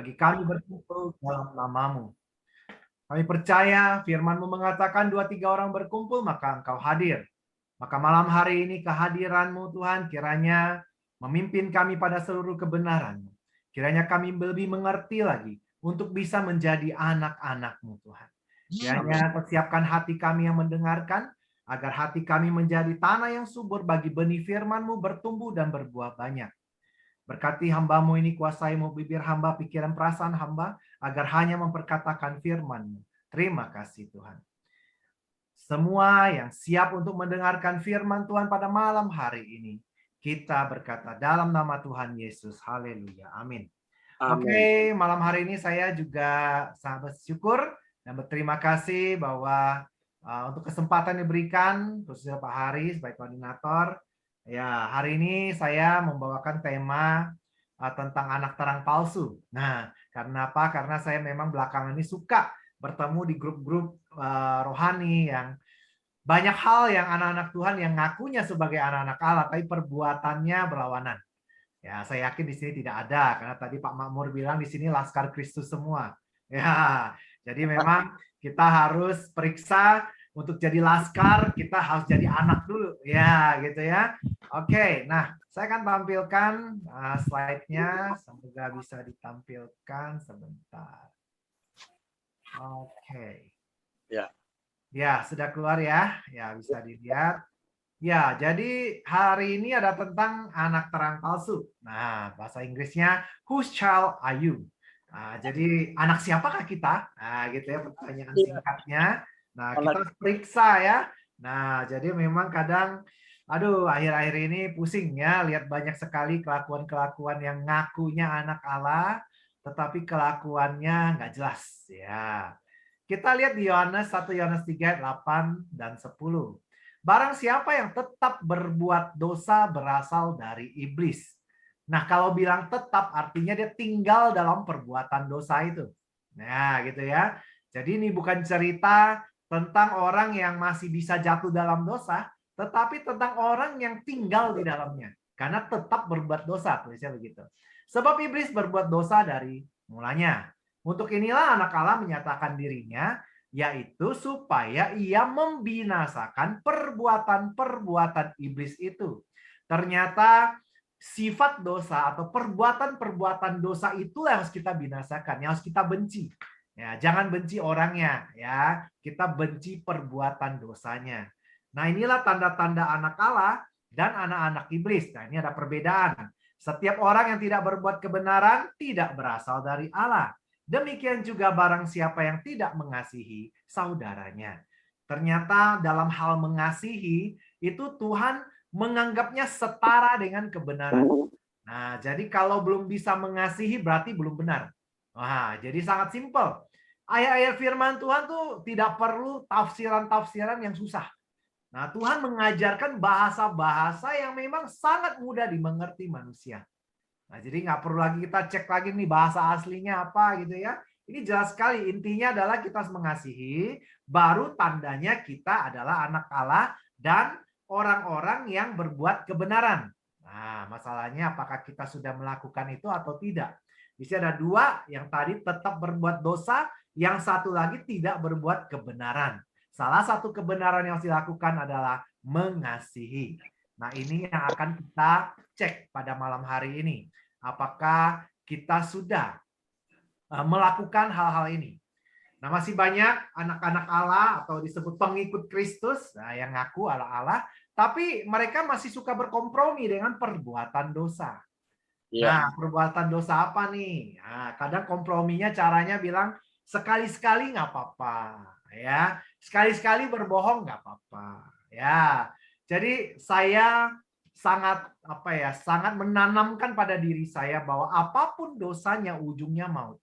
bagi kami berkumpul dalam nama-Mu. Kami percaya firman-Mu mengatakan 2-3 orang berkumpul, maka Engkau hadir. Maka malam hari ini kehadiran-Mu Tuhan kiranya memimpin kami pada seluruh kebenaran-Mu. Kiranya kami lebih mengerti lagi untuk bisa menjadi anak-anak-Mu Tuhan. Kiranya persiapkan hati kami yang mendengarkan, agar hati kami menjadi tanah yang subur bagi benih firman-Mu bertumbuh dan berbuah banyak. Berkati hamba-Mu ini, kuasai-Mu bibir hamba, pikiran perasaan hamba, agar hanya memperkatakan firman-Mu. Terima kasih Tuhan. Semua yang siap untuk mendengarkan firman Tuhan pada malam hari ini, kita berkata dalam nama Tuhan Yesus. Haleluya. Amin. Oke, malam hari ini saya juga sangat bersyukur dan berterima kasih bahwa untuk kesempatan yang diberikan, khususnya Pak Hari sebagai koordinator. Ya, hari ini saya membawakan tema tentang anak terang palsu. Nah, karena apa? Karena saya memang belakangan ini suka bertemu di grup-grup rohani yang banyak hal yang anak-anak Tuhan yang ngakunya sebagai anak-anak Allah, tapi perbuatannya berlawanan. Ya, saya yakin di sini tidak ada, karena tadi Pak Makmur bilang di sini laskar Kristus semua. Ya, jadi memang kita harus periksa untuk jadi laskar, kita harus jadi anak dulu. Ya, gitu ya. Oke, nah saya akan tampilkan slide-nya. Semoga bisa ditampilkan sebentar. Oke. Ya. Ya, sudah keluar ya. Ya, bisa dilihat. Ya, jadi hari ini ada tentang anak terang palsu. Nah, bahasa Inggrisnya, whose child are you? Nah, jadi anak siapakah kita? Nah, gitu ya pertanyaan singkatnya. Nah, kita harus periksa ya. Nah, jadi memang kadang, aduh, akhir-akhir ini pusing ya, lihat banyak sekali kelakuan-kelakuan yang ngakunya anak Allah, tetapi kelakuannya nggak jelas. Ya, kita lihat di Yohanes 1 Yohanes 3 ayat 8 dan 10. Barang siapa yang tetap berbuat dosa berasal dari iblis. Nah, kalau bilang tetap artinya dia tinggal dalam perbuatan dosa itu. Nah, gitu ya. Jadi ini bukan cerita tentang orang yang masih bisa jatuh dalam dosa, tetapi tentang orang yang tinggal di dalamnya. Karena tetap berbuat dosa, tulisnya begitu. Sebab iblis berbuat dosa dari mulanya. Untuk inilah anak Allah menyatakan dirinya, yaitu supaya ia membinasakan perbuatan-perbuatan iblis itu. Ternyata sifat dosa atau perbuatan-perbuatan dosa itulah yang harus kita binasakan, yang harus kita benci. Ya, jangan benci orangnya, ya. Kita benci perbuatan dosanya. Nah, inilah tanda-tanda anak Allah dan anak-anak iblis. Nah, ini ada perbedaan. Setiap orang yang tidak berbuat kebenaran tidak berasal dari Allah. Demikian juga barang siapa yang tidak mengasihi saudaranya. Ternyata dalam hal mengasihi itu Tuhan menganggapnya setara dengan kebenaran. Nah, jadi kalau belum bisa mengasihi berarti belum benar. Wah, jadi sangat simpel. Ayat-ayat firman Tuhan tuh tidak perlu tafsiran-tafsiran yang susah. Nah, Tuhan mengajarkan bahasa-bahasa yang memang sangat mudah dimengerti manusia. Nah, jadi nggak perlu lagi kita cek lagi nih bahasa aslinya apa gitu ya. Ini jelas sekali, intinya adalah kita harus mengasihi, baru tandanya kita adalah anak Allah dan orang-orang yang berbuat kebenaran. Nah, masalahnya apakah kita sudah melakukan itu atau tidak. Di sini ada dua, yang tadi tetap berbuat dosa, yang satu lagi tidak berbuat kebenaran. Salah satu kebenaran yang harus dilakukan adalah mengasihi. Nah, ini yang akan kita cek pada malam hari ini. Apakah kita sudah melakukan hal-hal ini? Nah, masih banyak anak-anak Allah atau disebut pengikut Kristus yang ngaku Allah, tapi mereka masih suka berkompromi dengan perbuatan dosa. Nah, perbuatan dosa apa nih? Nah, kadang komprominya caranya bilang sekali-sekali nggak apa-apa, ya. Sekali-sekali berbohong nggak apa-apa, ya. Jadi saya sangat menanamkan pada diri saya bahwa apapun dosanya ujungnya maut.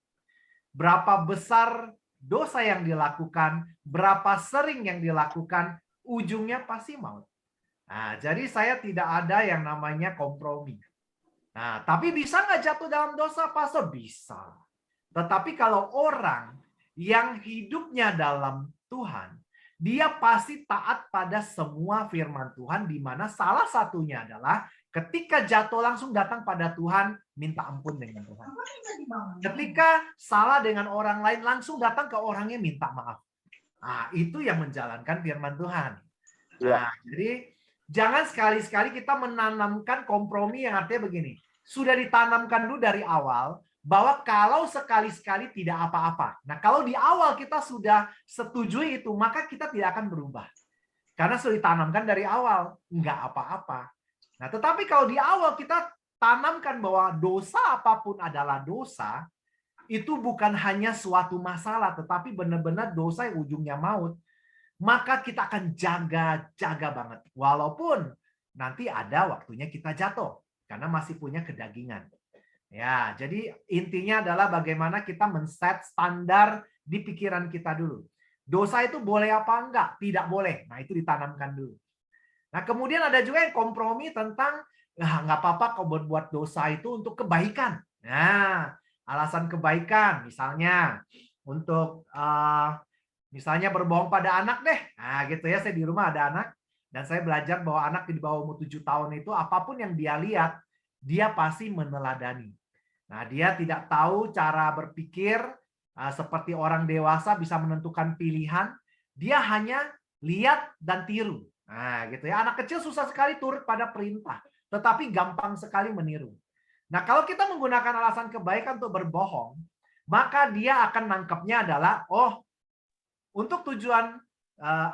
Berapa besar dosa yang dilakukan, berapa sering yang dilakukan, ujungnya pasti maut. Nah, jadi saya tidak ada yang namanya kompromi. Nah, tapi bisa nggak jatuh dalam dosa, Pastor? Bisa. Tetapi kalau orang yang hidupnya dalam Tuhan, dia pasti taat pada semua firman Tuhan, di mana salah satunya adalah Ketika jatuh langsung datang pada Tuhan, minta ampun dengan Tuhan. Ketika salah dengan orang lain, langsung datang ke orangnya minta maaf. Nah, itu yang menjalankan firman Tuhan. Nah, jadi jangan sekali-sekali kita menanamkan kompromi yang artinya begini. Sudah ditanamkan dulu dari awal bahwa kalau sekali-sekali tidak apa-apa. Nah, kalau di awal kita sudah setujui itu, maka kita tidak akan berubah. Karena sudah ditanamkan dari awal, nggak apa-apa. Nah, tetapi kalau di awal kita tanamkan bahwa dosa apapun adalah dosa, itu bukan hanya suatu masalah, tetapi benar-benar dosa yang ujungnya maut, maka kita akan jaga banget. Walaupun nanti ada waktunya kita jatuh, karena masih punya kedagingan. Ya, jadi intinya adalah bagaimana kita men-set standar di pikiran kita dulu. Dosa itu boleh apa enggak? Tidak boleh. Nah, itu ditanamkan dulu. Nah, kemudian ada juga yang kompromi tentang nggak apa-apa kau berbuat dosa itu untuk kebaikan. Nah, alasan kebaikan misalnya untuk misalnya berbohong pada anak deh. Nah, gitu ya, saya di rumah ada anak dan saya belajar bahwa anak di bawah umur 7 tahun itu apapun yang dia lihat, dia pasti meneladani. Nah, dia tidak tahu cara berpikir seperti orang dewasa bisa menentukan pilihan, dia hanya lihat dan tiru. Nah, gitu ya. Anak kecil susah sekali turut pada perintah, tetapi gampang sekali meniru. Nah, kalau kita menggunakan alasan kebaikan untuk berbohong, maka dia akan nangkepnya adalah, oh, untuk tujuan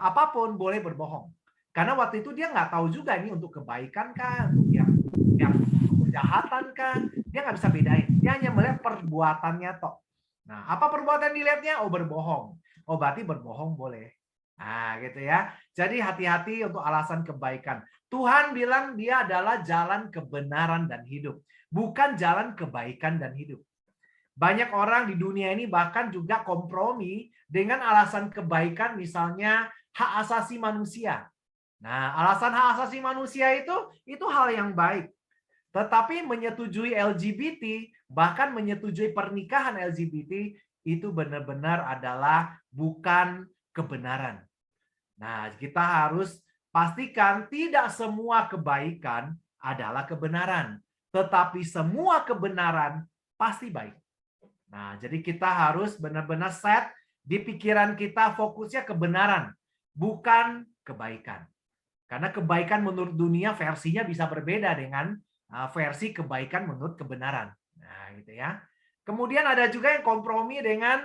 apapun boleh berbohong. Karena waktu itu dia nggak tahu juga ini untuk kebaikan kah, untuk yang kejahatan kah, dia nggak bisa bedain. Dia hanya melihat perbuatannya toh. Nah, apa perbuatan dilihatnya? Oh, berbohong. Oh, berarti berbohong boleh. Nah, gitu ya. Jadi hati-hati untuk alasan kebaikan. Tuhan bilang dia adalah jalan kebenaran dan hidup, bukan jalan kebaikan dan hidup. Banyak orang di dunia ini bahkan juga kompromi dengan alasan kebaikan, misalnya hak asasi manusia. Nah, alasan hak asasi manusia itu hal yang baik. Tetapi menyetujui LGBT, bahkan menyetujui pernikahan LGBT, itu benar-benar adalah bukan kebenaran. Nah, kita harus pastikan tidak semua kebaikan adalah kebenaran, tetapi semua kebenaran pasti baik. Nah, jadi kita harus benar-benar set di pikiran kita fokusnya kebenaran, bukan kebaikan. Karena kebaikan menurut dunia versinya bisa berbeda dengan versi kebaikan menurut kebenaran. Nah, gitu ya. Kemudian ada juga yang kompromi dengan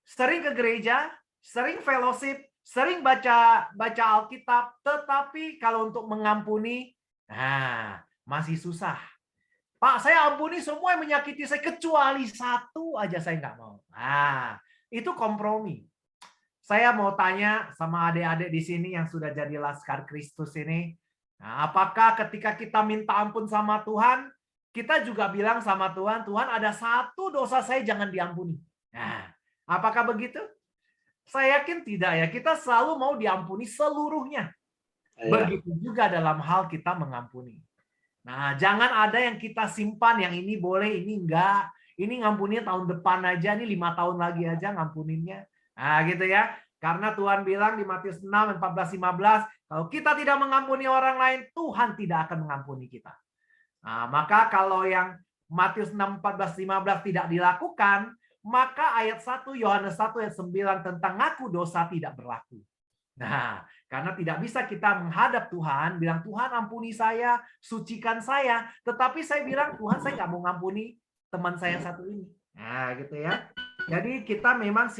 sering ke gereja, sering fellowship, sering baca Alkitab, tetapi kalau untuk mengampuni, nah, masih susah. Pak, saya ampuni semua yang menyakiti saya, kecuali satu aja saya nggak mau. Nah, itu kompromi. Saya mau tanya sama adik-adik di sini yang sudah jadi Laskar Kristus ini, nah, apakah ketika kita minta ampun sama Tuhan, kita juga bilang sama Tuhan, Tuhan ada satu dosa saya jangan diampuni. Nah, apakah begitu? Saya yakin tidak ya. Kita selalu mau diampuni seluruhnya. Begitu juga dalam hal kita mengampuni. Nah, jangan ada yang kita simpan, yang ini boleh, ini enggak. Ini ngampuninnya tahun depan aja, ini 5 tahun lagi aja ngampuninnya. Nah, gitu ya. Karena Tuhan bilang di Matius 6, 14-15, kalau kita tidak mengampuni orang lain, Tuhan tidak akan mengampuni kita. Nah, maka kalau yang Matius 6, 14-15 tidak dilakukan, maka ayat 1 Yohanes 1 ayat 9 tentang ngaku dosa tidak berlaku. Nah, karena tidak bisa kita menghadap Tuhan, bilang Tuhan ampuni saya, sucikan saya, tetapi saya bilang Tuhan saya nggak mau ngampuni teman saya yang satu ini. Nah, gitu ya. Jadi kita memang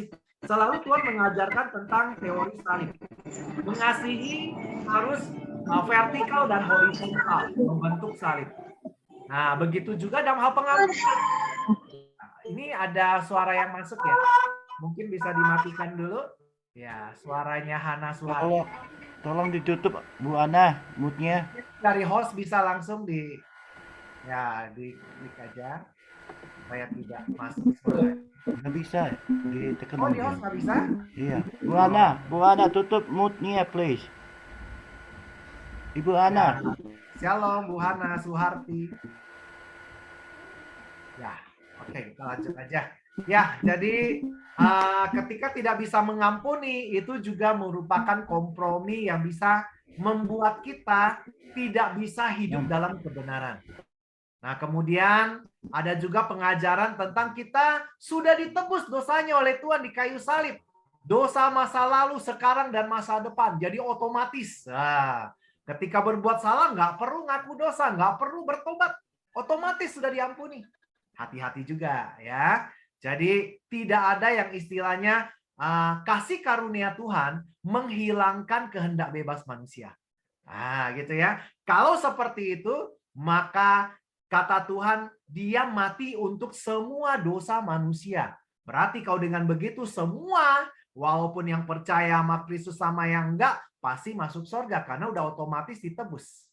selalu Tuhan mengajarkan tentang teori salib. Mengasihi harus vertikal dan horizontal, membentuk salib. Nah, begitu juga dalam hal pengampunan. Ini ada suara yang masuk ya. Mungkin bisa dimatikan dulu. Ya, suaranya Hana Suharti. Tolong ditutup Bu Ana, mute-nya. Dari host bisa langsung diklik aja supaya tidak masuk suara. Nggak bisa, ditekan. Oh, di host nggak bisa? Iya. Bu Ana tutup mute-nya please. Ibu Ana. Ya. Shalom Bu Hana Suharti. Ya, oke, kita lanjut aja. Ya, jadi ketika tidak bisa mengampuni, itu juga merupakan kompromi yang bisa membuat kita tidak bisa hidup dalam kebenaran. Nah, kemudian ada juga pengajaran tentang kita sudah ditebus dosanya oleh Tuhan di kayu salib. Dosa masa lalu, sekarang, dan masa depan. Jadi otomatis. Nah, ketika berbuat salah, nggak perlu ngaku dosa, nggak perlu bertobat. Otomatis sudah diampuni. Hati-hati juga ya. Jadi tidak ada yang istilahnya kasih karunia Tuhan menghilangkan kehendak bebas manusia. Nah, gitu ya. Kalau seperti itu, maka kata Tuhan, dia mati untuk semua dosa manusia. Berarti kalau dengan begitu semua, walaupun yang percaya sama Kristus sama yang enggak, pasti masuk surga karena udah otomatis ditebus.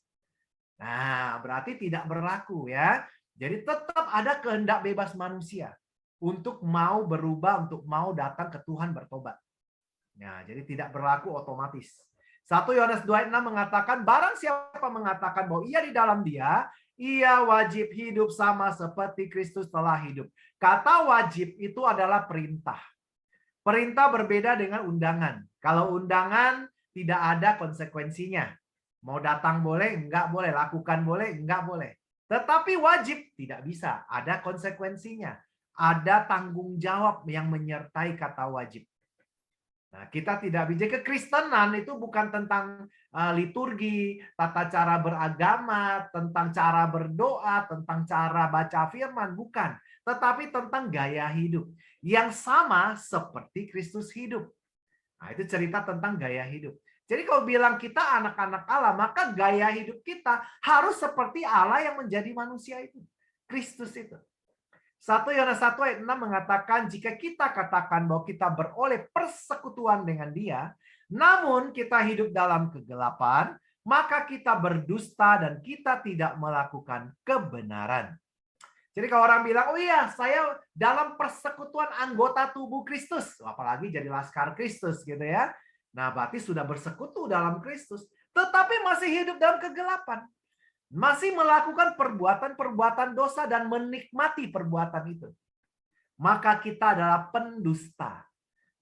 Nah, berarti tidak berlaku ya. Jadi tetap ada kehendak bebas manusia untuk mau berubah, untuk mau datang ke Tuhan bertobat. Nah, jadi tidak berlaku otomatis. 1 Yohanes 2:6 mengatakan, barang siapa mengatakan bahwa ia di dalam dia, ia wajib hidup sama seperti Kristus telah hidup. Kata wajib itu adalah perintah. Perintah berbeda dengan undangan. Kalau undangan tidak ada konsekuensinya. Mau datang boleh, enggak boleh. Lakukan boleh, enggak boleh. Tetapi wajib tidak bisa. Ada konsekuensinya. Ada tanggung jawab yang menyertai kata wajib. Nah, kita tidak bisa. Kekristenan itu bukan tentang liturgi, tata cara beragama, tentang cara berdoa, tentang cara baca firman, bukan. Tetapi tentang gaya hidup yang sama seperti Kristus hidup. Nah, itu cerita tentang gaya hidup. Jadi kalau bilang kita anak-anak Allah, maka gaya hidup kita harus seperti Allah yang menjadi manusia itu. Kristus itu. 1 Yohanes 1 ayat 6 mengatakan, jika kita katakan bahwa kita beroleh persekutuan dengan dia, namun kita hidup dalam kegelapan, maka kita berdusta dan kita tidak melakukan kebenaran. Jadi kalau orang bilang, oh iya, saya dalam persekutuan anggota tubuh Kristus, apalagi jadi laskar Kristus gitu ya. Nah, berarti sudah bersekutu dalam Kristus, tetapi masih hidup dalam kegelapan. Masih melakukan perbuatan-perbuatan dosa dan menikmati perbuatan itu. Maka kita adalah pendusta.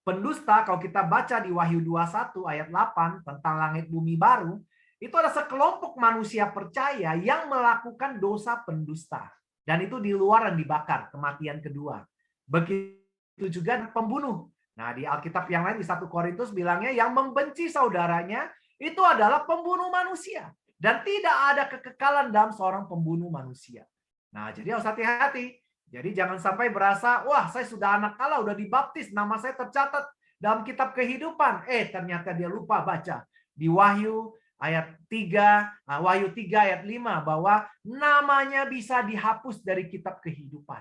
Pendusta kalau kita baca di Wahyu 21 ayat 8 tentang langit bumi baru, itu ada sekelompok manusia percaya yang melakukan dosa pendusta. Dan itu di luar dan dibakar, kematian kedua. Begitu juga pembunuh. Nah, di Alkitab yang lain di 1 Korintus bilangnya yang membenci saudaranya itu adalah pembunuh manusia. Dan tidak ada kekekalan dalam seorang pembunuh manusia. Nah, jadi harus hati-hati. Jadi jangan sampai berasa, wah saya sudah anak Allah, udah dibaptis, nama saya tercatat dalam kitab kehidupan. Ternyata dia lupa baca di Wahyu ayat 3, Wahyu 3 ayat 5 bahwa namanya bisa dihapus dari kitab kehidupan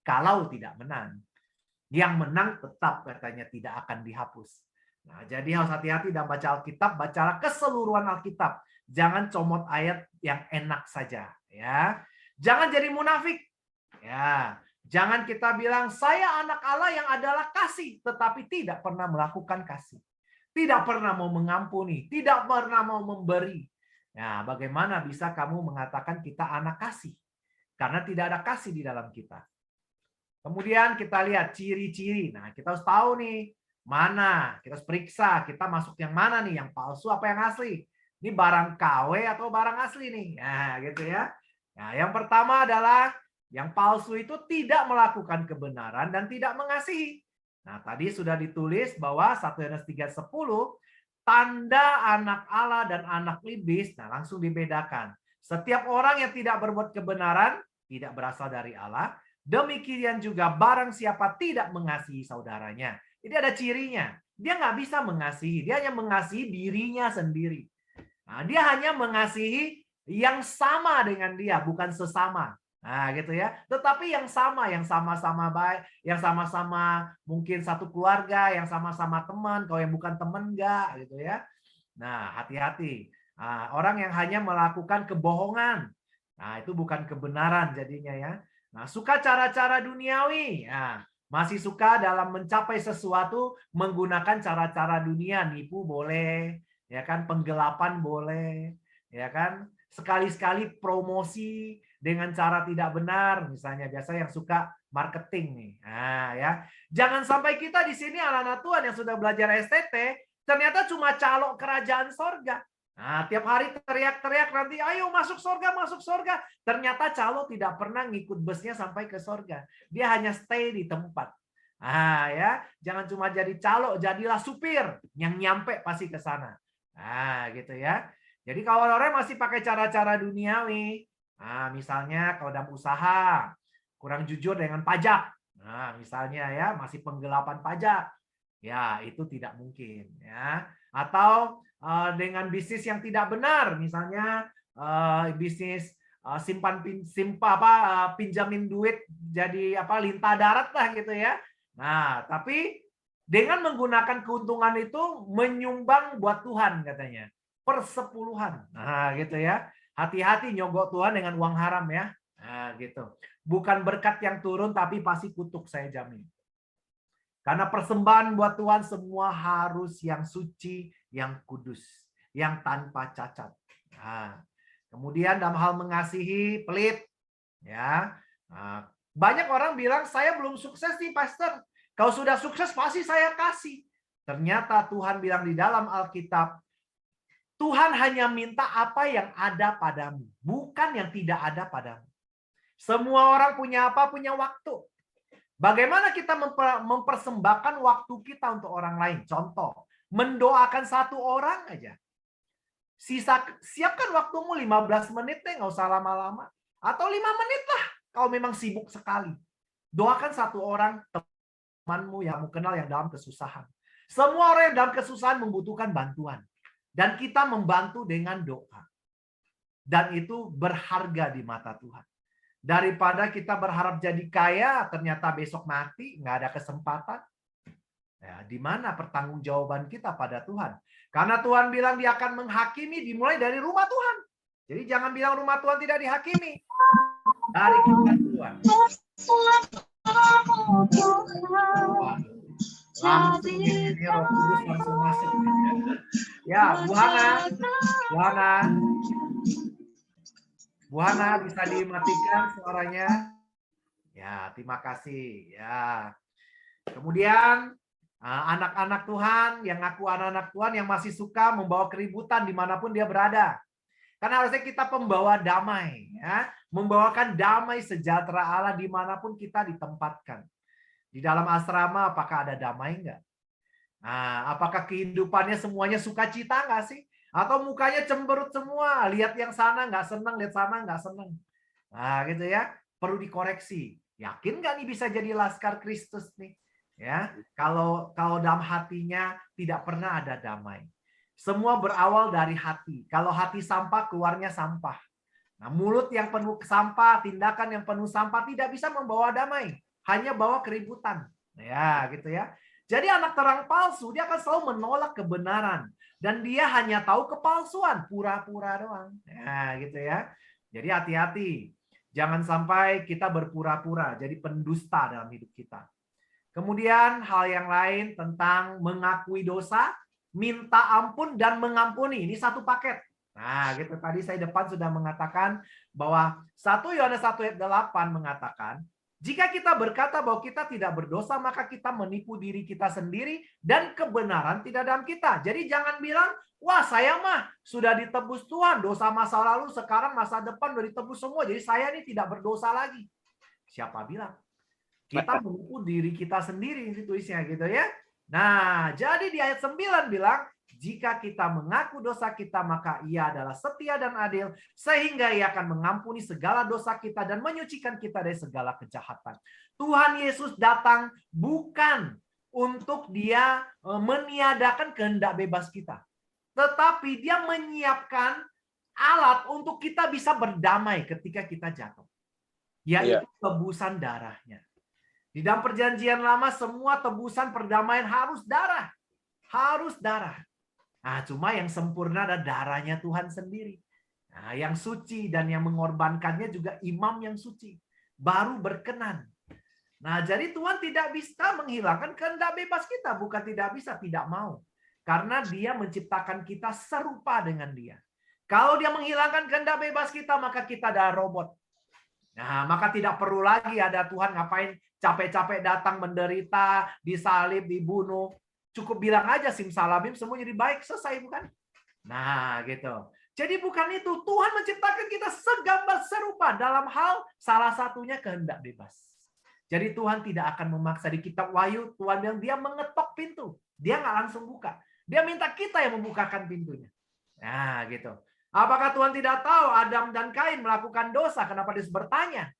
kalau tidak menang. Yang menang tetap katanya tidak akan dihapus. Nah, jadi harus hati-hati dalam baca Alkitab, bacalah keseluruhan Alkitab. Jangan comot ayat yang enak saja, ya. Jangan jadi munafik. Ya, jangan kita bilang saya anak Allah yang adalah kasih tetapi tidak pernah melakukan kasih. Tidak pernah mau mengampuni, tidak pernah mau memberi. Nah, bagaimana bisa kamu mengatakan kita anak kasih? Karena tidak ada kasih di dalam kita. Kemudian kita lihat ciri-ciri. Nah, kita harus tahu nih mana, kita harus periksa kita masuk yang mana nih, yang palsu apa yang asli. Ini barang KW atau barang asli nih. Nah, gitu ya. Nah, yang pertama adalah yang palsu itu tidak melakukan kebenaran dan tidak mengasihi. Nah, tadi sudah ditulis bahwa 1 Yohanes 3:10 tanda anak Allah dan anak iblis. Nah, langsung dibedakan. Setiap orang yang tidak berbuat kebenaran tidak berasal dari Allah. Demikian juga barang siapa tidak mengasihi saudaranya. Jadi ada cirinya. Dia nggak bisa mengasihi. Dia hanya mengasihi dirinya sendiri. Nah, dia hanya mengasihi yang sama dengan dia, bukan sesama. Nah, gitu ya. Tetapi yang sama-sama baik, yang sama-sama mungkin satu keluarga, yang sama-sama teman, kalau yang bukan teman enggak, gitu ya. Nah, hati-hati. Nah, orang yang hanya melakukan kebohongan. Nah, itu bukan kebenaran jadinya ya. Nah, suka cara-cara duniawi. Nah, masih suka dalam mencapai sesuatu menggunakan cara-cara dunia, nipu boleh, ya kan, penggelapan boleh, ya kan, sekali-sekali promosi dengan cara tidak benar, misalnya biasa yang suka marketing nih. Nah, ya. Jangan sampai kita di sini anak-anak Tuhan yang sudah belajar STT ternyata cuma calok kerajaan sorga. Nah, tiap hari teriak-teriak nanti, ayo masuk surga, masuk surga. Ternyata calo tidak pernah ngikut busnya sampai ke surga. Dia hanya stay di tempat. Ah ya, jangan cuma jadi calo, jadilah supir yang nyampe pasti ke sana. Nah, gitu ya. Jadi kalau orang masih pakai cara-cara duniawi, nah, misalnya kalau dalam usaha kurang jujur dengan pajak. Nah, misalnya ya, masih penggelapan pajak. Ya, itu tidak mungkin ya. Atau dengan bisnis yang tidak benar, misalnya bisnis pinjamin duit jadi apa lintah darat lah gitu ya. Nah, tapi dengan menggunakan keuntungan itu menyumbang buat Tuhan katanya. Persepuluhan. Nah, gitu ya. Hati-hati nyogok Tuhan dengan uang haram ya. Nah, gitu. Bukan berkat yang turun tapi pasti kutuk saya jamin. Karena persembahan buat Tuhan semua harus yang suci, yang kudus, yang tanpa cacat. Nah, kemudian dalam hal mengasihi, pelit, ya. Nah, banyak orang bilang saya belum sukses nih, Pastor. Kalau sudah sukses pasti saya kasih. Ternyata Tuhan bilang di dalam Alkitab, Tuhan hanya minta apa yang ada padamu, bukan yang tidak ada padamu. Semua orang punya apa? Punya waktu. Bagaimana kita mempersembahkan waktu kita untuk orang lain? Contoh, mendoakan satu orang aja. Siapkan waktumu 15 menit deh, nggak usah lama-lama. Atau 5 menit lah, kalau memang sibuk sekali. Doakan satu orang temanmu yang kamu kenal yang dalam kesusahan. Semua orang yang dalam kesusahan membutuhkan bantuan. Dan kita membantu dengan doa. Dan itu berharga di mata Tuhan. Daripada kita berharap jadi kaya, ternyata besok mati, nggak ada kesempatan. Ya, di mana pertanggungjawaban kita pada Tuhan? Karena Tuhan bilang dia akan menghakimi dimulai dari rumah Tuhan. Jadi jangan bilang rumah Tuhan tidak dihakimi. Dari kita Tuhan. Langsung ini Roh Kudus langsung masuk. Ya, Bu Hana. Bu Hana bisa dimatikan suaranya. Ya, terima kasih. Ya. Kemudian anak-anak Tuhan yang ngaku anak-anak Tuhan yang masih suka membawa keributan dimanapun dia berada. Karena harusnya kita pembawa damai, ya, membawakan damai sejahtera Allah dimanapun kita ditempatkan. Di dalam asrama apakah ada damai enggak? Nah, apakah kehidupannya semuanya sukacita enggak sih? Atau mukanya cemberut semua, lihat yang sana nggak senang, lihat sana nggak senang. Nah, gitu ya, perlu dikoreksi. Yakin nggak nih bisa jadi laskar Kristus nih? Ya, kalau dalam hatinya tidak pernah ada damai. Semua berawal dari hati. Kalau hati sampah, keluarnya sampah. Nah, mulut yang penuh sampah, tindakan yang penuh sampah tidak bisa membawa damai, hanya bawa keributan. Ya, gitu ya. Jadi anak terang palsu dia akan selalu menolak kebenaran. Dan dia hanya tahu kepalsuan, pura-pura doang. Ya, gitu ya. Jadi hati-hati. Jangan sampai kita berpura-pura, jadi pendusta dalam hidup kita. Kemudian hal yang lain tentang mengakui dosa, minta ampun, dan mengampuni. Ini satu paket. Nah, gitu tadi saya depan sudah mengatakan bahwa 1 Yohanes 1 ayat 8 mengatakan, jika kita berkata bahwa kita tidak berdosa, maka kita menipu diri kita sendiri dan kebenaran tidak dalam kita. Jadi jangan bilang, wah saya mah sudah ditebus Tuhan, dosa masa lalu, sekarang masa depan sudah ditebus semua, jadi saya ini tidak berdosa lagi. Siapa bilang? Kita menipu diri kita sendiri, tulisnya gitu ya. Nah, jadi di ayat 9 bilang, jika kita mengaku dosa kita, maka ia adalah setia dan adil, sehingga ia akan mengampuni segala dosa kita dan menyucikan kita dari segala kejahatan. Tuhan Yesus datang bukan untuk dia meniadakan kehendak bebas kita. Tetapi dia menyiapkan alat untuk kita bisa berdamai ketika kita jatuh. Yaitu tebusan darahnya. Di dalam perjanjian lama semua tebusan perdamaian harus darah. Harus darah. Nah, cuma yang sempurna adalah darahnya Tuhan sendiri. Nah, yang suci dan yang mengorbankannya juga imam yang suci. Baru berkenan. Nah, jadi Tuhan tidak bisa menghilangkan kehendak bebas kita. Bukan tidak bisa, tidak mau. Karena dia menciptakan kita serupa dengan dia. Kalau dia menghilangkan kehendak bebas kita, maka kita adalah robot. Nah, maka tidak perlu lagi ada Tuhan ngapain capek-capek datang menderita, disalib, dibunuh. Cukup bilang aja simsalabim semua jadi baik, selesai bukan? Nah, gitu. Jadi bukan itu. Tuhan menciptakan kita segambar serupa dalam hal salah satunya kehendak bebas. Jadi Tuhan tidak akan memaksa. Di kitab Wahyu, Tuhan bilang dia mengetok pintu. Dia nggak langsung buka. Dia minta kita yang membukakan pintunya. Nah, gitu. Apakah Tuhan tidak tahu Adam dan Kain melakukan dosa? Kenapa dia bertanya?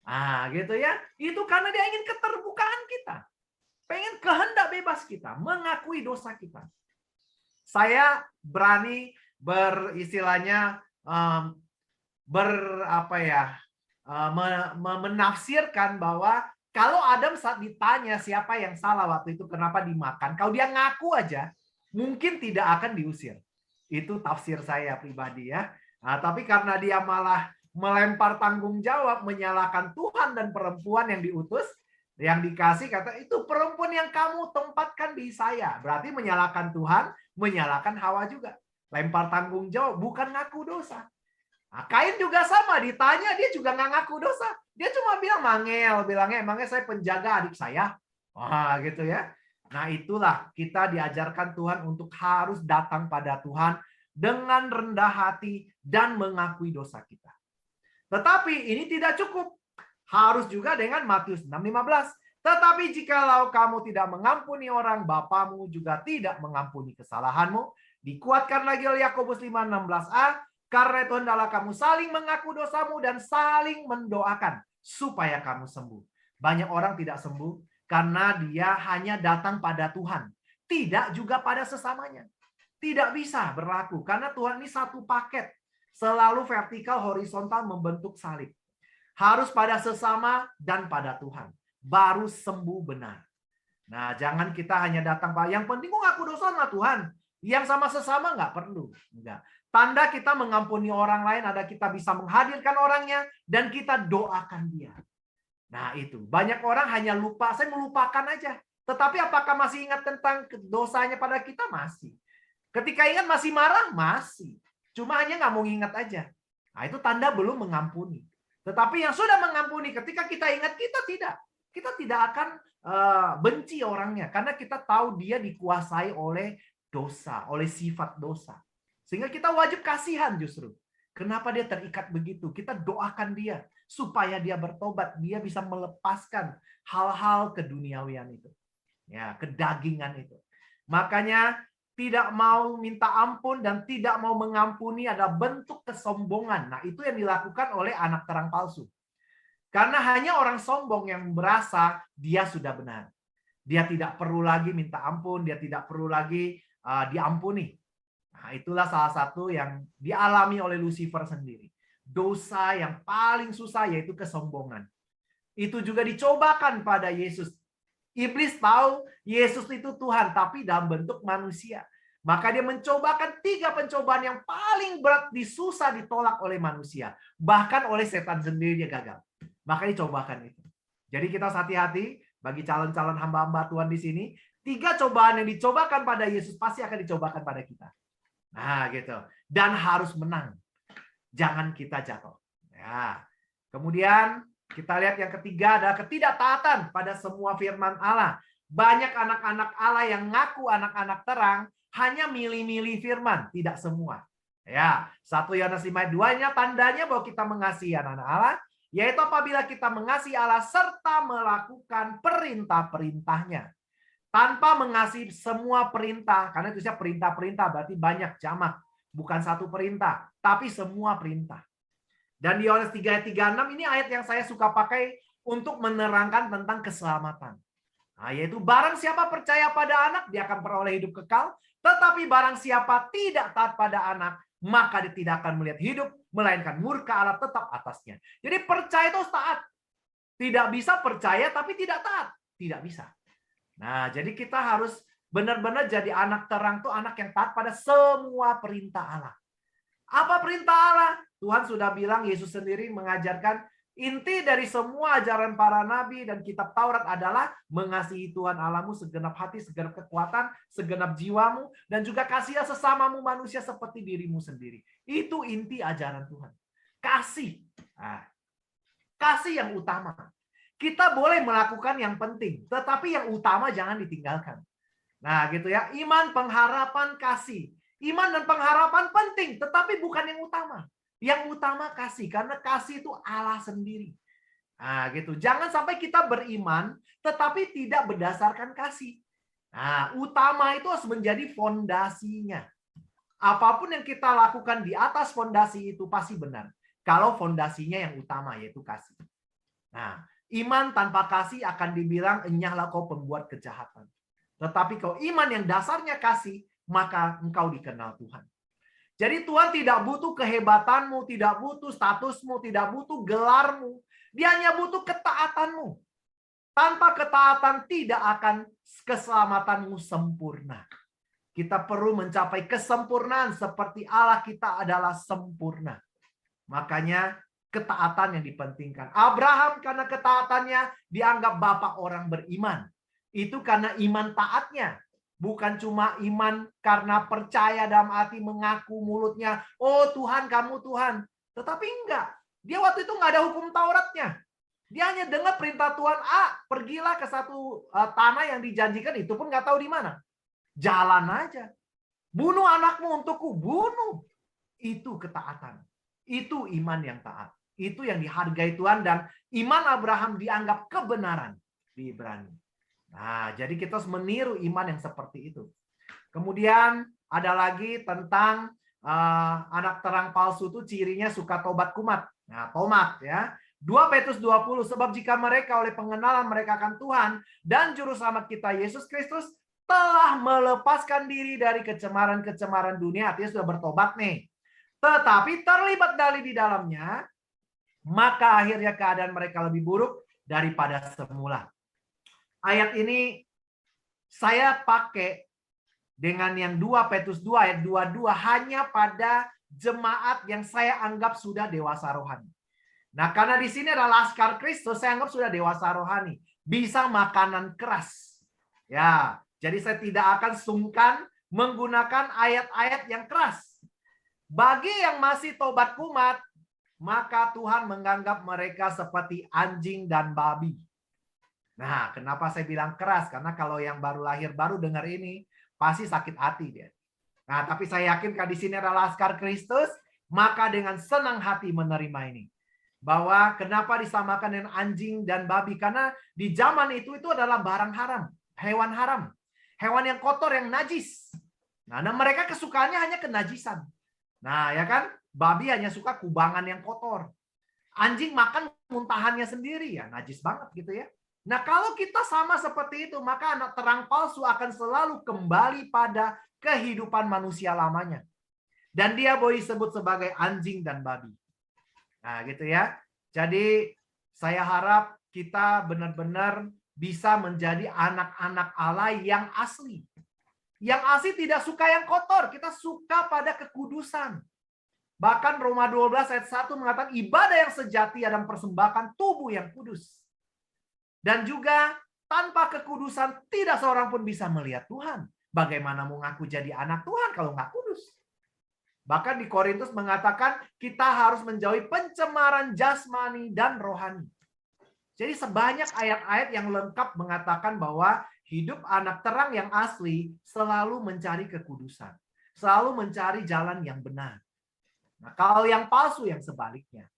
Ah, gitu ya. Itu karena dia ingin keterbukaan kita. Pengen kehendak bebas kita, mengakui dosa kita. Saya berani beristilahnya menafsirkan bahwa kalau Adam saat ditanya siapa yang salah waktu itu kenapa dimakan, kalau dia ngaku aja mungkin tidak akan diusir. Itu tafsir saya pribadi ya. Nah, tapi karena dia malah melempar tanggung jawab, menyalahkan Tuhan dan perempuan yang diutus, yang dikasih kata itu perempuan yang kamu tempatkan di saya. Berarti menyalahkan Tuhan, menyalahkan Hawa juga. Lempar tanggung jawab, bukan ngaku dosa. Nah, Kain juga sama, ditanya dia juga nggak ngaku dosa. Dia cuma bilang mangel, bilangnya emangnya saya penjaga adik saya. Wah, gitu ya. Nah, itulah kita diajarkan Tuhan untuk harus datang pada Tuhan dengan rendah hati dan mengakui dosa kita. Tetapi ini tidak cukup. Harus juga dengan Matius 6:15. Tetapi jikalau kamu tidak mengampuni orang, Bapamu juga tidak mengampuni kesalahanmu. Dikuatkan lagi oleh Yakobus 5:16a. Karena itu hendaklah kamu saling mengaku dosamu dan saling mendoakan supaya kamu sembuh. Banyak orang tidak sembuh karena dia hanya datang pada Tuhan. Tidak juga pada sesamanya. Tidak bisa berlaku karena Tuhan ini satu paket. Selalu vertikal, horizontal membentuk salib. Harus pada sesama dan pada Tuhan. Baru sembuh benar. Nah, jangan kita hanya datang pada yang penting kok ngaku dosa sama Tuhan. Yang sama sesama nggak perlu. Enggak. Tanda kita mengampuni orang lain ada kita bisa menghadirkan orangnya dan kita doakan dia. Nah, itu. Banyak orang hanya lupa, saya melupakan aja. Tetapi apakah masih ingat tentang dosanya pada kita? Masih. Ketika ingat masih marah? Masih. Cuma hanya nggak mau ingat aja. Nah, itu tanda belum mengampuni. Tetapi yang sudah mengampuni, ketika kita ingat, kita tidak. Kita tidak akan benci orangnya. Karena kita tahu dia dikuasai oleh dosa, oleh sifat dosa. Sehingga kita wajib kasihan justru. Kenapa dia terikat begitu? Kita doakan dia. Supaya dia bertobat. Dia bisa melepaskan hal-hal keduniawian itu. Ya, kedagingan itu. Makanya tidak mau minta ampun dan tidak mau mengampuni adalah bentuk kesombongan. Nah, itu yang dilakukan oleh anak terang palsu. Karena hanya orang sombong yang merasa dia sudah benar. Dia tidak perlu lagi minta ampun, dia tidak perlu lagi diampuni. Nah, itulah salah satu yang dialami oleh Lucifer sendiri. Dosa yang paling susah yaitu kesombongan. Itu juga dicobakan pada Yesus. Iblis tahu Yesus itu Tuhan, tapi dalam bentuk manusia. Maka dia mencobakan 3 pencobaan yang paling berat, disusah ditolak oleh manusia. Bahkan oleh setan sendiri dia gagal. Maka dicobakan itu. Jadi kita hati-hati bagi calon-calon hamba-hamba Tuhan di sini. 3 cobaan yang dicobakan pada Yesus pasti akan dicobakan pada kita. Nah gitu. Dan harus menang. Jangan kita jatuh. Ya. Kemudian kita lihat yang ketiga adalah ketidaktaatan pada semua firman Allah. Banyak anak-anak Allah yang ngaku anak-anak terang hanya milih-milih firman, tidak semua. Ya, 1 Yohanes 5:2-nya tandanya bahwa kita mengasihi anak-anak Allah, yaitu apabila kita mengasihi Allah serta melakukan perintah-perintahnya. Tanpa mengasihi semua perintah, karena itu perintah-perintah berarti banyak jamak, bukan satu perintah, tapi semua perintah. Dan di Yohanes 3:36 ini ayat yang saya suka pakai untuk menerangkan tentang keselamatan. Nah, yaitu barang siapa percaya pada anak, dia akan peroleh hidup kekal. Tetapi barang siapa tidak taat pada anak, maka dia tidak akan melihat hidup, melainkan murka Allah tetap atasnya. Jadi percaya itu taat. Tidak bisa percaya tapi tidak taat. Tidak bisa. Nah, jadi kita harus benar-benar jadi anak terang tuh anak yang taat pada semua perintah Allah. Apa perintah Allah? Tuhan sudah bilang, Yesus sendiri mengajarkan inti dari semua ajaran para nabi dan kitab Taurat adalah mengasihi Tuhan Allahmu segenap hati, segenap kekuatan, segenap jiwamu, dan juga kasihi sesamamu manusia seperti dirimu sendiri. Itu inti ajaran Tuhan. Kasih. Nah, kasih yang utama. Kita boleh melakukan yang penting, tetapi yang utama jangan ditinggalkan. Nah, gitu ya. Iman, pengharapan, kasih. Iman dan pengharapan penting, tetapi bukan yang utama. Yang utama kasih, karena kasih itu Allah sendiri. Nah, gitu. Jangan sampai kita beriman, tetapi tidak berdasarkan kasih. Nah, utama itu harus menjadi fondasinya. Apapun yang kita lakukan di atas fondasi itu pasti benar. Kalau fondasinya yang utama, yaitu kasih. Nah, iman tanpa kasih akan dibilang enyahlah kau pembuat kejahatan. Tetapi kalau iman yang dasarnya kasih, maka engkau dikenal Tuhan. Jadi Tuhan tidak butuh kehebatanmu, tidak butuh statusmu, tidak butuh gelarmu. Dia hanya butuh ketaatanmu. Tanpa ketaatan tidak akan keselamatanmu sempurna. Kita perlu mencapai kesempurnaan seperti Allah kita adalah sempurna. Makanya ketaatan yang dipentingkan. Abraham karena ketaatannya dianggap bapak orang beriman. Itu karena iman taatnya. Bukan cuma iman karena percaya dalam hati mengaku mulutnya, oh Tuhan kamu Tuhan. Tetapi enggak. Dia waktu itu enggak ada hukum Tauratnya. Dia hanya dengar perintah Tuhan, pergilah ke satu tanah yang dijanjikan, itu pun enggak tahu di mana. Jalan aja. Bunuh anakmu untukku, bunuh. Itu ketaatan. Itu iman yang taat. Itu yang dihargai Tuhan dan iman Abraham dianggap kebenaran di Ibrani. Nah, jadi kita harus meniru iman yang seperti itu. Kemudian ada lagi tentang anak terang palsu itu cirinya suka tobat kumat. Nah, tomat ya. 2 Petrus 20, sebab jika mereka oleh pengenalan mereka akan Tuhan dan juru selamat kita Yesus Kristus telah melepaskan diri dari kecemaran-kecemaran dunia, artinya sudah bertobat nih. Tetapi terlibat dalih di dalamnya, maka akhirnya keadaan mereka lebih buruk daripada semula. Ayat ini saya pakai dengan yang 2 Petrus 2 ayat 22 hanya pada jemaat yang saya anggap sudah dewasa rohani. Nah, karena di sini adalah laskar Kristus, saya anggap sudah dewasa rohani, bisa makanan keras. Ya, jadi saya tidak akan sungkan menggunakan ayat-ayat yang keras. Bagi yang masih tobat kumat, maka Tuhan menganggap mereka seperti anjing dan babi. Nah, kenapa saya bilang keras? Karena kalau yang baru lahir baru dengar ini, pasti sakit hati dia. Nah, tapi saya yakin kalau di sini adalah laskar Kristus, maka dengan senang hati menerima ini. Bahwa kenapa disamakan dengan anjing dan babi? Karena di zaman itu adalah barang haram, hewan haram. Hewan yang kotor, yang najis. Nah, mereka kesukaannya hanya kenajisan. Nah, ya kan? Babi hanya suka kubangan yang kotor. Anjing makan muntahannya sendiri, ya najis banget gitu ya. Nah, kalau kita sama seperti itu, maka anak terang palsu akan selalu kembali pada kehidupan manusia lamanya. Dan dia boleh disebut sebagai anjing dan babi. Nah, gitu ya. Jadi, saya harap kita benar-benar bisa menjadi anak-anak Allah yang asli. Yang asli tidak suka yang kotor, kita suka pada kekudusan. Bahkan Roma 12 ayat 1 mengatakan ibadah yang sejati adalah persembahkan tubuh yang kudus. Dan juga tanpa kekudusan tidak seorang pun bisa melihat Tuhan. Bagaimana mau ngaku jadi anak Tuhan kalau nggak kudus? Bahkan di Korintus mengatakan kita harus menjauhi pencemaran jasmani dan rohani. Jadi sebanyak ayat-ayat yang lengkap mengatakan bahwa hidup anak terang yang asli selalu mencari kekudusan. Selalu mencari jalan yang benar. Nah, kalau yang palsu yang sebaliknya.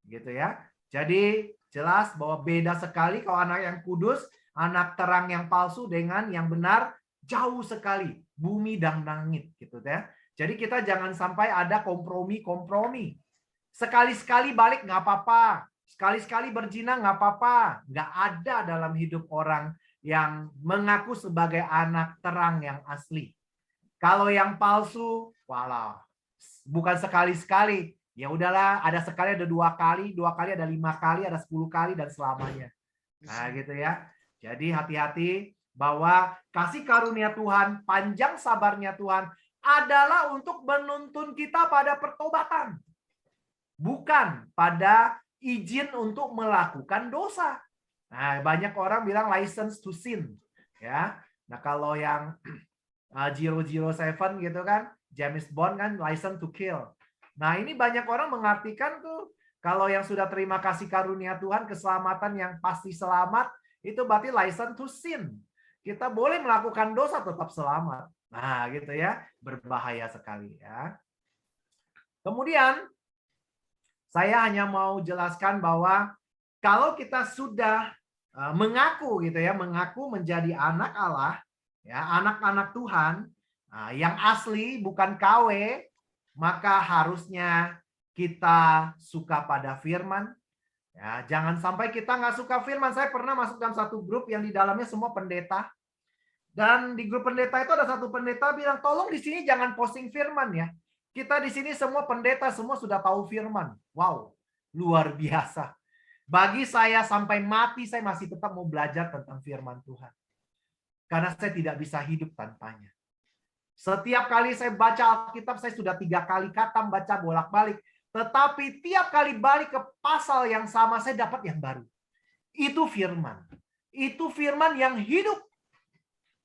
Gitu ya. Jadi jelas bahwa beda sekali kalau anak yang kudus, anak terang yang palsu dengan yang benar jauh sekali, bumi dan langit gitu ya. Jadi kita jangan sampai ada kompromi. Sekali-sekali balik nggak apa-apa, sekali-sekali berzina nggak apa-apa, nggak ada dalam hidup orang yang mengaku sebagai anak terang yang asli. Kalau yang palsu, walau bukan sekali-sekali. Ya udahlah, ada sekali, ada 2 kali ada 5 kali, ada 10 kali, dan selamanya. Nah gitu ya. Jadi hati-hati bahwa kasih karunia Tuhan, panjang sabarnya Tuhan adalah untuk menuntun kita pada pertobatan. Bukan pada izin untuk melakukan dosa. Nah banyak orang bilang license to sin. Ya. Nah kalau yang 007 gitu kan, James Bond kan license to kill. Nah, ini banyak orang mengartikan tuh kalau yang sudah terima kasih karunia Tuhan, keselamatan yang pasti selamat, itu berarti license to sin. Kita boleh melakukan dosa tetap selamat. Nah, gitu ya. Berbahaya sekali ya. Kemudian saya hanya mau jelaskan bahwa kalau kita sudah mengaku gitu ya, mengaku menjadi anak Allah, ya, anak-anak Tuhan yang asli bukan KW, maka harusnya kita suka pada firman. Ya, jangan sampai kita nggak suka firman. Saya pernah masuk dalam satu grup yang di dalamnya semua pendeta. Dan di grup pendeta itu ada satu pendeta bilang, tolong di sini jangan posting firman ya. Kita di sini semua pendeta, semua sudah tahu firman. Wow, luar biasa. Bagi saya sampai mati, saya masih tetap mau belajar tentang firman Tuhan. Karena saya tidak bisa hidup tanpanya. Setiap kali saya baca Alkitab, saya sudah 3 kali khatam baca bolak-balik. Tetapi tiap kali balik ke pasal yang sama, saya dapat yang baru. Itu firman. Itu firman yang hidup.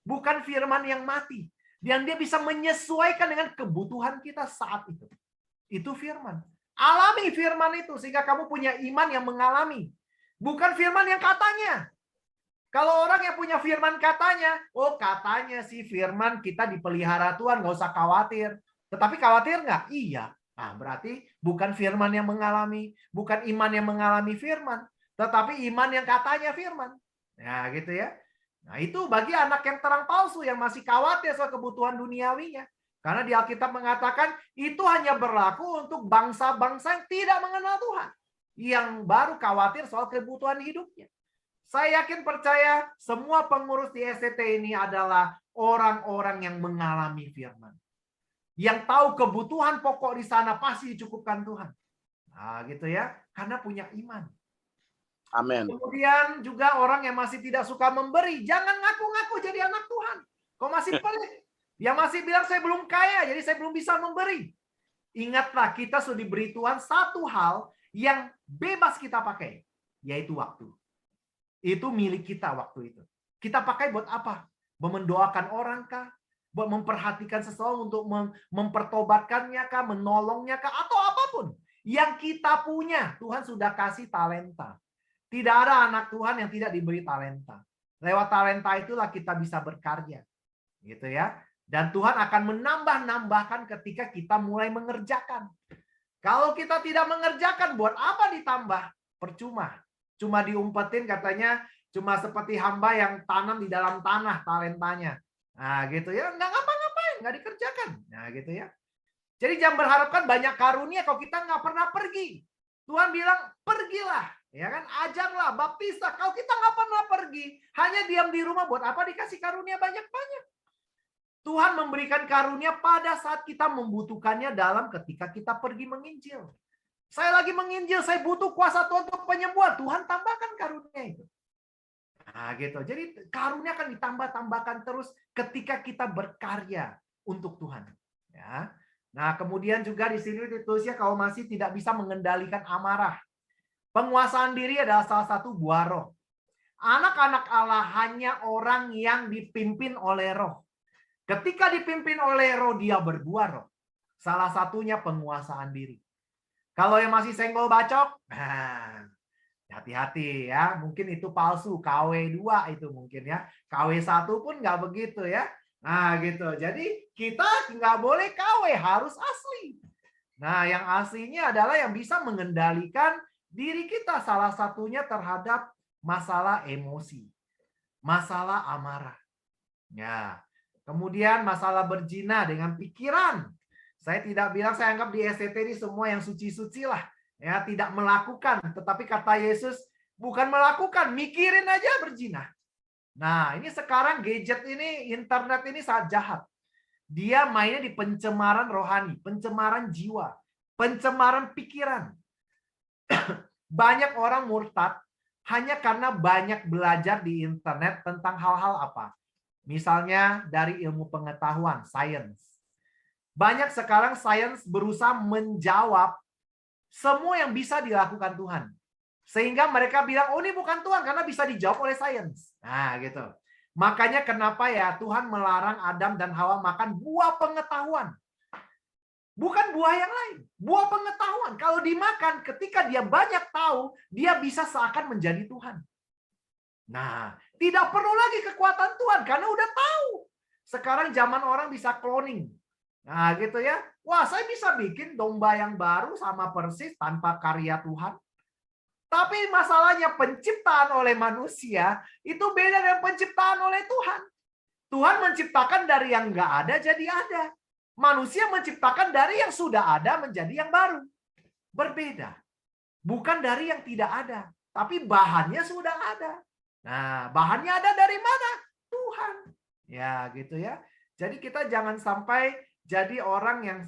Bukan firman yang mati. Dan dia bisa menyesuaikan dengan kebutuhan kita saat itu. Itu firman. Alami firman itu sehingga kamu punya iman yang mengalami. Bukan firman yang katanya. Kalau orang yang punya firman katanya, oh katanya sih firman kita dipelihara Tuhan, nggak usah khawatir. Tetapi khawatir nggak? Iya. Nah, berarti bukan firman yang mengalami, bukan iman yang mengalami firman, tetapi iman yang katanya firman. Nah, gitu ya. Nah, itu bagi anak yang terang palsu yang masih khawatir soal kebutuhan duniawinya. Karena di Alkitab mengatakan itu hanya berlaku untuk bangsa-bangsa yang tidak mengenal Tuhan. Yang baru khawatir soal kebutuhan hidupnya. Saya yakin percaya semua pengurus di STT ini adalah orang-orang yang mengalami firman. Yang tahu kebutuhan pokok di sana pasti dicukupkan Tuhan. Nah, gitu ya. Karena punya iman. Amin. Kemudian juga orang yang masih tidak suka memberi. Jangan ngaku-ngaku jadi anak Tuhan. Kau masih pelit. Yang masih bilang saya belum kaya, jadi saya belum bisa memberi. Ingatlah, kita sudah diberi Tuhan satu hal yang bebas kita pakai. Yaitu waktu. Itu milik kita waktu itu. Kita pakai buat apa? Mendoakan orang kah? Buat memperhatikan seseorang untuk mempertobatkannya kah? Menolongnya kah? Atau apapun. Yang kita punya, Tuhan sudah kasih talenta. Tidak ada anak Tuhan yang tidak diberi talenta. Lewat talenta itulah kita bisa berkarya. Gitu ya. Dan Tuhan akan menambah-nambahkan ketika kita mulai mengerjakan. Kalau kita tidak mengerjakan, buat apa ditambah? Percuma. Cuma diumpetin katanya, cuma seperti hamba yang tanam di dalam tanah talentanya. Nah gitu ya, nggak ngapa-ngapain, nggak dikerjakan. Nah gitu ya. Jadi jangan berharapkan banyak karunia kalau kita nggak pernah pergi. Tuhan bilang, pergilah. Ya kan, ajarlah, baptislah. Kalau kita nggak pernah pergi, hanya diam di rumah, buat apa dikasih karunia banyak-banyak? Tuhan memberikan karunia pada saat kita membutuhkannya dalam ketika kita pergi menginjil. Saya lagi menginjil, saya butuh kuasa Tuhan untuk penyembuhan. Tuhan tambahkan karunia itu. Nah gitu. Jadi karunia akan ditambah-tambahkan terus ketika kita berkarya untuk Tuhan. Ya. Nah kemudian juga di sini ditulisnya kalau masih tidak bisa mengendalikan amarah. Penguasaan diri adalah salah satu buah roh. Anak-anak Allah hanya orang yang dipimpin oleh roh. Ketika dipimpin oleh roh, dia berbuah roh. Salah satunya penguasaan diri. Kalau yang masih senggol bacok, hati-hati ya. Mungkin itu palsu, KW2 itu mungkin ya. KW1 pun nggak begitu ya. Nah gitu. Jadi kita nggak boleh KW, harus asli. Nah yang aslinya adalah yang bisa mengendalikan diri kita. Salah satunya terhadap masalah emosi. Masalah amarah. Ya. Kemudian masalah berzina dengan pikiran. Saya tidak bilang, saya anggap di STT ini semua yang suci-suci lah. Ya, tidak melakukan. Tetapi kata Yesus, bukan melakukan, mikirin aja berzina. Nah, ini sekarang gadget ini, internet ini sangat jahat. Dia mainnya di pencemaran rohani, pencemaran jiwa, pencemaran pikiran. Banyak orang murtad hanya karena banyak belajar di internet tentang hal-hal apa? Misalnya dari ilmu pengetahuan, sains. Banyak sekarang sains berusaha menjawab semua yang bisa dilakukan Tuhan. Sehingga mereka bilang, oh ini bukan Tuhan karena bisa dijawab oleh sains. Nah gitu. Makanya kenapa ya Tuhan melarang Adam dan Hawa makan buah pengetahuan. Bukan buah yang lain. Buah pengetahuan. Kalau dimakan ketika dia banyak tahu, dia bisa seakan menjadi Tuhan. Nah, tidak perlu lagi kekuatan Tuhan karena udah tahu. Sekarang zaman orang bisa cloning. Nah, gitu ya. Wah, saya bisa bikin domba yang baru sama persis tanpa karya Tuhan. Tapi masalahnya penciptaan oleh manusia itu beda dengan penciptaan oleh Tuhan. Tuhan menciptakan dari yang nggak ada jadi ada. Manusia menciptakan dari yang sudah ada menjadi yang baru. Berbeda. Bukan dari yang tidak ada. Tapi bahannya sudah ada. Nah, bahannya ada dari mana? Tuhan. Ya, gitu ya. Jadi kita jangan sampai jadi orang yang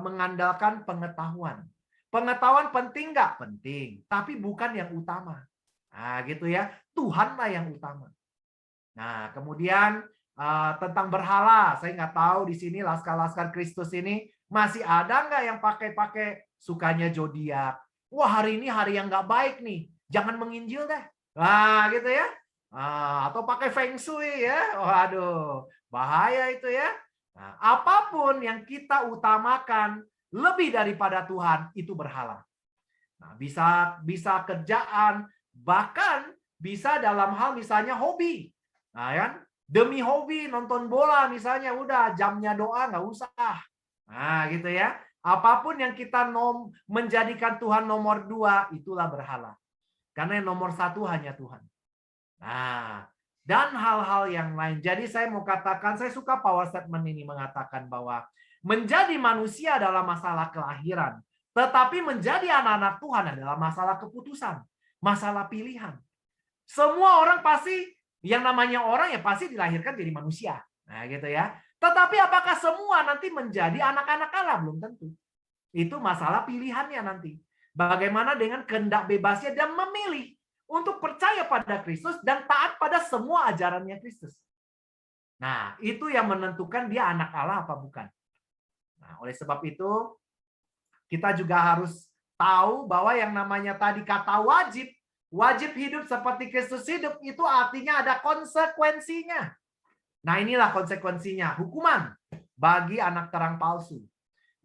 mengandalkan pengetahuan. Pengetahuan penting nggak? Penting. Tapi bukan yang utama. Nah, gitu ya. Tuhanlah yang utama. Nah, kemudian tentang berhala. Saya nggak tahu di sini Laskar-Laskar Kristus ini masih ada nggak yang pakai sukanya zodiak. Wah, hari ini hari yang nggak baik nih. Jangan menginjil deh. Nah, gitu ya. Atau pakai feng shui ya. Waduh, bahaya itu ya. Nah, apapun yang kita utamakan lebih daripada Tuhan itu berhala. Nah, bisa kerjaan, bahkan bisa dalam hal misalnya hobi. Nah, kan? Demi hobi nonton bola misalnya udah jamnya doa nggak usah. Nah, gitu ya. Apapun yang kita menjadikan Tuhan nomor 2 itulah berhala. Karena yang nomor 1 hanya Tuhan. Nah, dan hal-hal yang lain. Jadi saya mau katakan, saya suka power statement ini mengatakan bahwa menjadi manusia adalah masalah kelahiran. Tetapi menjadi anak-anak Tuhan adalah masalah keputusan. Masalah pilihan. Semua orang pasti, yang namanya orang ya pasti dilahirkan jadi manusia. Nah gitu ya. Tetapi apakah semua nanti menjadi anak-anak Allah? Belum tentu. Itu masalah pilihannya nanti. Bagaimana dengan kehendak bebasnya dan memilih untuk percaya pada Kristus dan taat pada semua ajarannya Kristus. Nah, itu yang menentukan dia anak Allah apa bukan. Nah, oleh sebab itu kita juga harus tahu bahwa yang namanya tadi kata wajib hidup seperti Kristus hidup itu artinya ada konsekuensinya. Nah, inilah konsekuensinya, hukuman bagi anak terang palsu.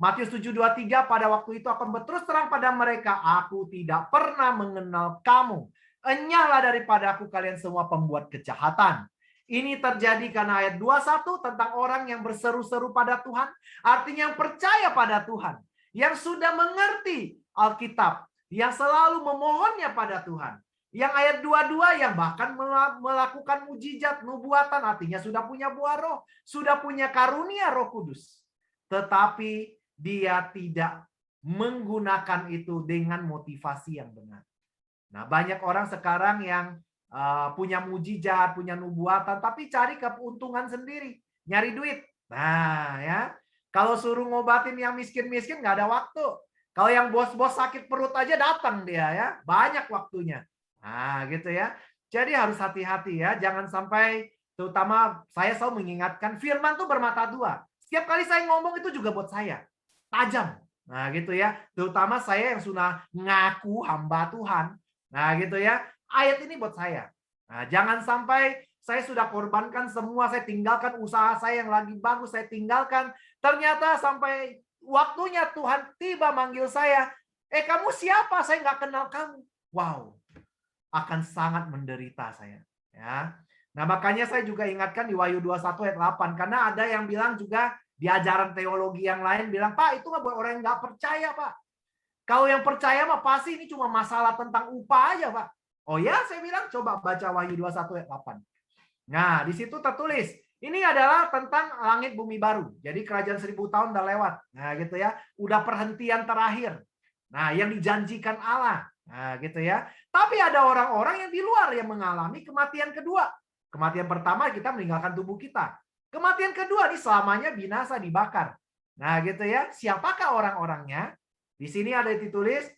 Matius 7:23 pada waktu itu akan berterus terang pada mereka, aku tidak pernah mengenal kamu. Enyahlah daripada aku kalian semua pembuat kejahatan. Ini terjadi karena ayat 21 tentang orang yang berseru-seru pada Tuhan. Artinya yang percaya pada Tuhan. Yang sudah mengerti Alkitab. Yang selalu memohonnya pada Tuhan. Yang ayat 22 yang bahkan melakukan mujizat, nubuatan. Artinya sudah punya buah roh. Sudah punya karunia Roh Kudus. Tetapi dia tidak menggunakan itu dengan motivasi yang benar. Nah, banyak orang sekarang yang punya mujizat, punya nubuatan, tapi cari keuntungan sendiri, nyari duit. Nah, ya, kalau suruh ngobatin yang miskin-miskin nggak ada waktu. Kalau yang bos-bos sakit perut aja datang dia ya, banyak waktunya. Nah, gitu ya. Jadi harus hati-hati ya, jangan sampai, terutama saya selalu mengingatkan, firman tuh bermata dua. Setiap kali saya ngomong itu juga buat saya, tajam. Nah, gitu ya. Terutama saya yang sudah ngaku hamba Tuhan. Nah, gitu ya. Ayat ini buat saya. Nah, jangan sampai saya sudah korbankan semua, saya tinggalkan usaha saya yang lagi bagus, saya tinggalkan. Ternyata sampai waktunya Tuhan tiba manggil saya. Kamu siapa? Saya nggak kenal kamu. Wow. Akan sangat menderita saya. Ya. Nah, makanya saya juga ingatkan di Wahyu 21 ayat 8. Karena ada yang bilang juga di ajaran teologi yang lain bilang, Pak, itu mah buat orang yang nggak percaya, Pak. Kalau yang percaya mah pasti ini cuma masalah tentang upah aja, Pak. Oh ya, saya bilang coba baca Wahyu 21 ayat 8. Nah, di situ tertulis, ini adalah tentang langit bumi baru. Jadi kerajaan 1000 tahun udah lewat. Nah, gitu ya. Udah perhentian terakhir. Nah, yang dijanjikan Allah. Nah, gitu ya. Tapi ada orang-orang yang di luar yang mengalami kematian kedua. Kematian pertama kita meninggalkan tubuh kita. Kematian kedua ini selamanya binasa dibakar. Nah, gitu ya. Siapakah orang-orangnya? Di sini ada ditulis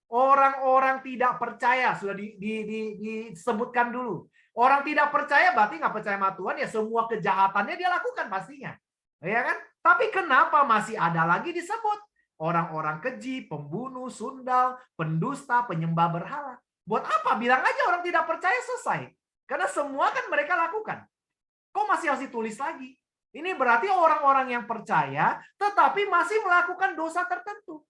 orang-orang tidak percaya, sudah disebutkan dulu. Orang tidak percaya berarti nggak percaya sama Tuhan, ya semua kejahatannya dia lakukan pastinya. Ya kan? Tapi kenapa masih ada lagi disebut? Orang-orang keji, pembunuh, sundal, pendusta, penyembah berhala. Buat apa? Bilang aja orang tidak percaya selesai. Karena semua kan mereka lakukan. Kok masih harus ditulis lagi? Ini berarti orang-orang yang percaya tetapi masih melakukan dosa tertentu.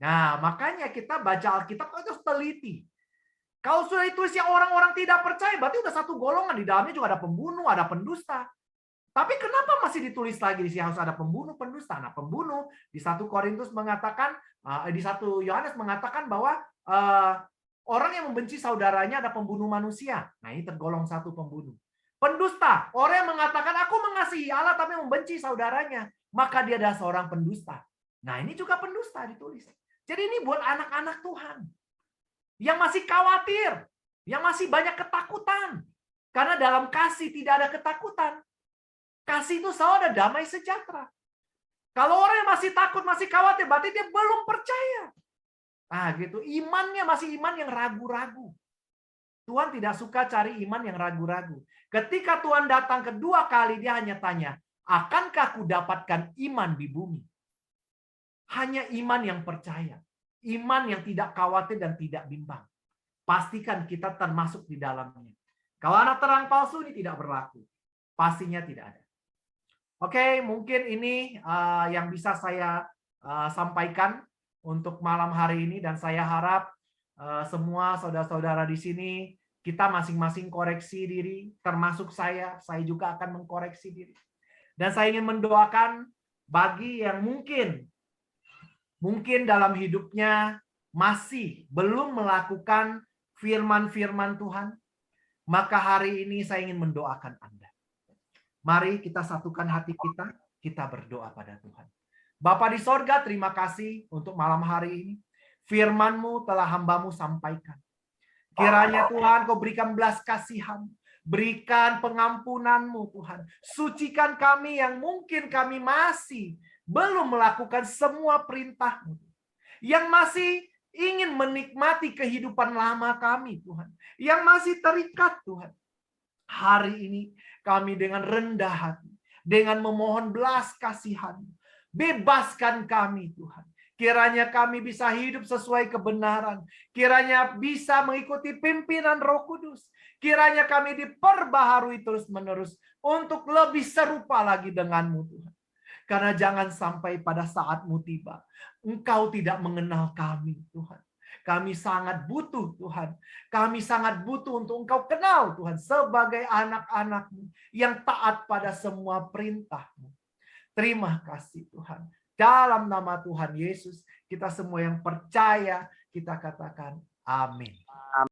Nah, makanya kita baca Alkitab harus teliti. Kalau sudah ditulis yang orang-orang tidak percaya, berarti udah satu golongan. Di dalamnya juga ada pembunuh, ada pendusta. Tapi kenapa masih ditulis lagi di sini harus ada pembunuh, pendusta? Nah, pembunuh di 1 Korintus mengatakan, di 1 Yohanes mengatakan bahwa orang yang membenci saudaranya ada pembunuh manusia. Nah, ini tergolong satu pembunuh. Pendusta, orang yang mengatakan aku mengasihi Allah tapi membenci saudaranya, maka dia adalah seorang pendusta. Nah, ini juga pendusta ditulis. Jadi ini buat anak-anak Tuhan yang masih khawatir, yang masih banyak ketakutan. Karena dalam kasih tidak ada ketakutan. Kasih itu selalu ada damai sejahtera. Kalau orang yang masih takut, masih khawatir, berarti dia belum percaya. Ah, gitu. Imannya masih iman yang ragu-ragu. Tuhan tidak suka cari iman yang ragu-ragu. Ketika Tuhan datang kedua kali, dia hanya tanya, akankah aku dapatkan iman di bumi? Hanya iman yang percaya. Iman yang tidak khawatir dan tidak bimbang. Pastikan kita termasuk di dalamnya. Kalau anak terang palsu ini tidak berlaku. Pastinya tidak ada. Oke, mungkin ini yang bisa saya sampaikan untuk malam hari ini. Dan saya harap semua saudara-saudara di sini, kita masing-masing koreksi diri, termasuk saya juga akan mengkoreksi diri. Dan saya ingin mendoakan bagi yang mungkin dalam hidupnya masih belum melakukan firman-firman Tuhan, maka hari ini saya ingin mendoakan Anda. Mari kita satukan hati kita berdoa pada Tuhan. Bapa di sorga, terima kasih untuk malam hari ini. Firman-Mu telah hamba-Mu sampaikan. Kiranya Tuhan Kau berikan belas kasihan, berikan pengampunan-Mu Tuhan. Sucikan kami yang mungkin kami masih belum melakukan semua perintah-Mu. Yang masih ingin menikmati kehidupan lama kami Tuhan. Yang masih terikat Tuhan. Hari ini kami dengan rendah hati, dengan memohon belas kasihan, bebaskan kami Tuhan. Kiranya kami bisa hidup sesuai kebenaran. Kiranya bisa mengikuti pimpinan Roh Kudus. Kiranya kami diperbaharui terus-menerus untuk lebih serupa lagi dengan-Mu Tuhan. Karena jangan sampai pada saat-Mu tiba, Engkau tidak mengenal kami Tuhan. Kami sangat butuh Tuhan. Kami sangat butuh untuk Engkau kenal Tuhan sebagai anak-anak-Mu yang taat pada semua perintah-Mu. Terima kasih Tuhan. Dalam nama Tuhan Yesus, kita semua yang percaya, kita katakan amin.